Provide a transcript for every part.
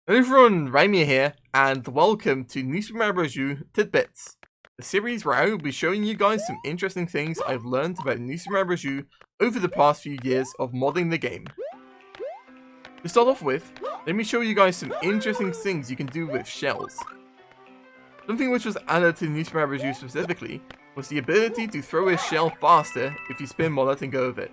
Hello everyone, Rimea here, and welcome to NSMBU Tidbits, the series where I will be showing you guys some interesting things I've learned about NSMBU over the past few years of modding the game. To start off with, let me show you guys some interesting things you can do with shells. Something which was added to NSMBU specifically was the ability to throw a shell faster if you spin while letting go of it.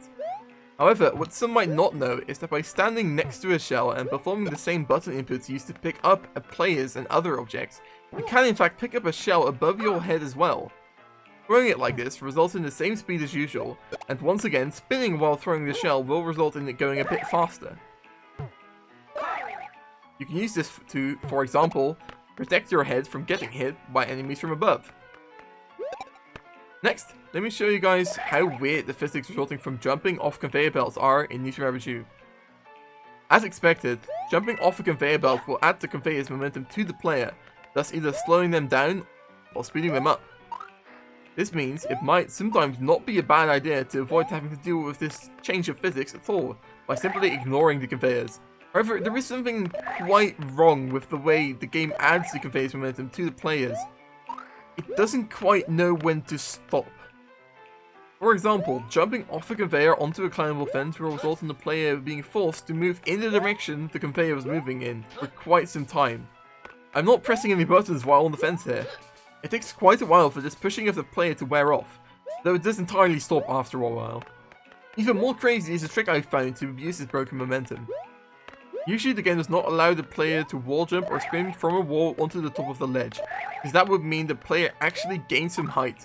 However, what some might not know is that by standing next to a shell and performing the same button inputs used to pick up players and other objects, you can in fact pick up a shell above your head as well. Throwing it like this results in the same speed as usual, and once again, spinning while throwing the shell will result in it going a bit faster. You can use this to, for example, protect your head from getting hit by enemies from above. Next, let me show you guys how weird the physics resulting from jumping off conveyor belts are in NSMBU. As expected, jumping off a conveyor belt will add the conveyor's momentum to the player, thus either slowing them down or speeding them up. This means it might sometimes not be a bad idea to avoid having to deal with this change of physics at all, by simply ignoring the conveyors. However, there is something quite wrong with the way the game adds the conveyor's momentum to the players. It doesn't quite know when to stop. For example, jumping off a conveyor onto a climbable fence will result in the player being forced to move in the direction the conveyor was moving in for quite some time. I'm not pressing any buttons while on the fence here. It takes quite a while for this pushing of the player to wear off, though it does entirely stop after a while. Even more crazy is a trick I've found to abuse this broken momentum. Usually the game does not allow the player to wall jump or spin from a wall onto the top of the ledge, because that would mean the player actually gains some height.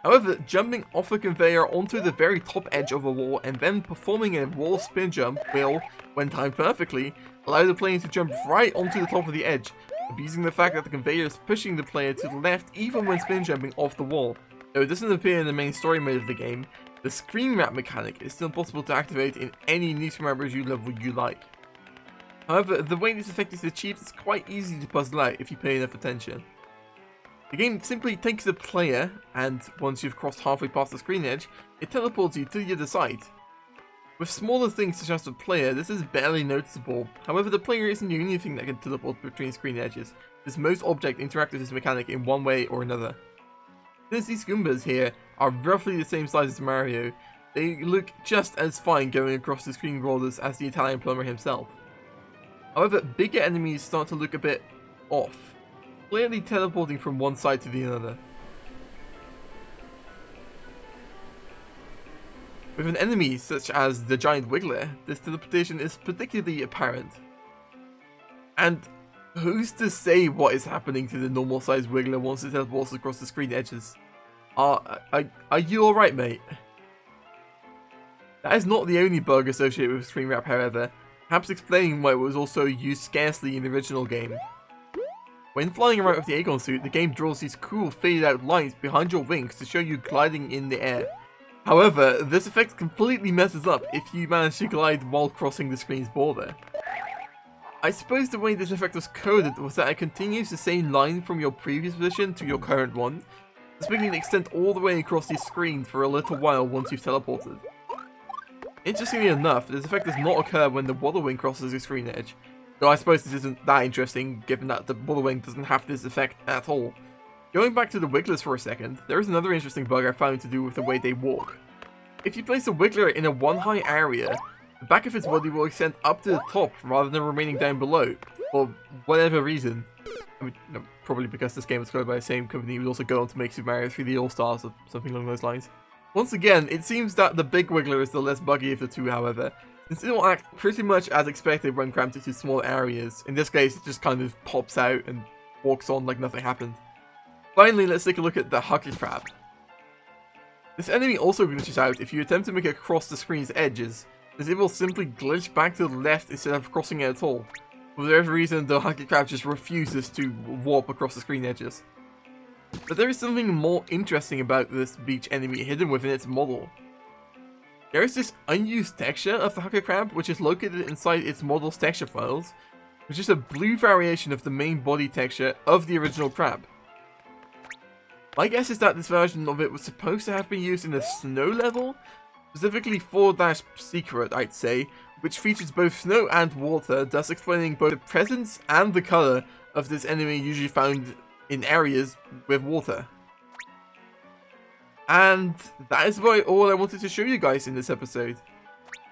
However, jumping off a conveyor onto the very top edge of a wall and then performing a wall spin jump will, when timed perfectly, allow the player to jump right onto the top of the edge, abusing the fact that the conveyor is pushing the player to the left even when spin jumping off the wall. Though it doesn't appear in the main story mode of the game, the Screenwrap mechanic is still possible to activate in any NSMBU level you like. However, the way this effect is achieved is quite easy to puzzle out if you pay enough attention. The game simply takes the player, and once you've crossed halfway past the screen edge, it teleports you to the other side. With smaller things such as the player, this is barely noticeable. However, the player isn't the only thing that can teleport between screen edges, as most objects interact with this mechanic in one way or another. Since these Goombas here are roughly the same size as Mario, they look just as fine going across the screen rollers as the Italian plumber himself. However, bigger enemies start to look a bit off, clearly teleporting from one side to the other. With an enemy such as the giant Wiggler, this teleportation is particularly apparent. And who's to say what is happening to the normal sized Wiggler once it teleports across the screen edges? Are you alright, mate? That is not the only bug associated with Screenwrap, however, perhaps explaining why it was also used scarcely in the original game. When flying around with the Aegon suit, the game draws these cool faded out lines behind your wings to show you gliding in the air. However, this effect completely messes up if you manage to glide while crossing the screen's border. I suppose the way this effect was coded was that it continues the same line from your previous position to your current one, thus making it extend all the way across the screen for a little while once you've teleported. Interestingly enough, this effect does not occur when the Waddle Wing crosses the screen edge, though I suppose this isn't that interesting given that the Waddle Wing doesn't have this effect at all. Going back to the Wigglers for a second, there is another interesting bug I found to do with the way they walk. If you place a Wiggler in a one-high area, the back of its body will extend up to the top rather than remaining down below, for whatever reason. I mean, no, probably because this game was coded by the same company who would also go on to make Super Mario 3D All-Stars or something along those lines. Once again, it seems that the big Wiggler is the less buggy of the two, however, since it will act pretty much as expected when crammed into small areas. In this case, it just kind of pops out and walks on like nothing happened. Finally, let's take a look at the Huckit crab. This enemy also glitches out if you attempt to make it cross the screen's edges, as it will simply glitch back to the left instead of crossing it at all. For whatever reason, the Huckit crab just refuses to warp across the screen edges. But there is something more interesting about this beach enemy hidden within its model. There is this unused texture of the Huckit crab which is located inside its model's texture files, which is a blue variation of the main body texture of the original crab. My guess is that this version of it was supposed to have been used in a snow level, specifically 4-Secret, I'd say, which features both snow and water, thus explaining both the presence and the color of this enemy usually found in areas with water. And that is about all I wanted to show you guys in this episode.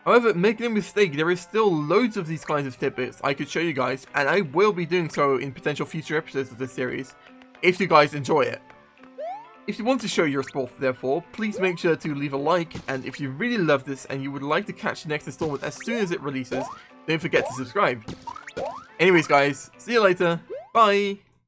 However, make no mistake, there is still loads of these kinds of tidbits I could show you guys, and I will be doing so in potential future episodes of this series, if you guys enjoy it. If you want to show your support, therefore, please make sure to leave a like, and if you really love this and you would like to catch the next installment as soon as it releases, don't forget to subscribe. Anyways guys, see you later, bye!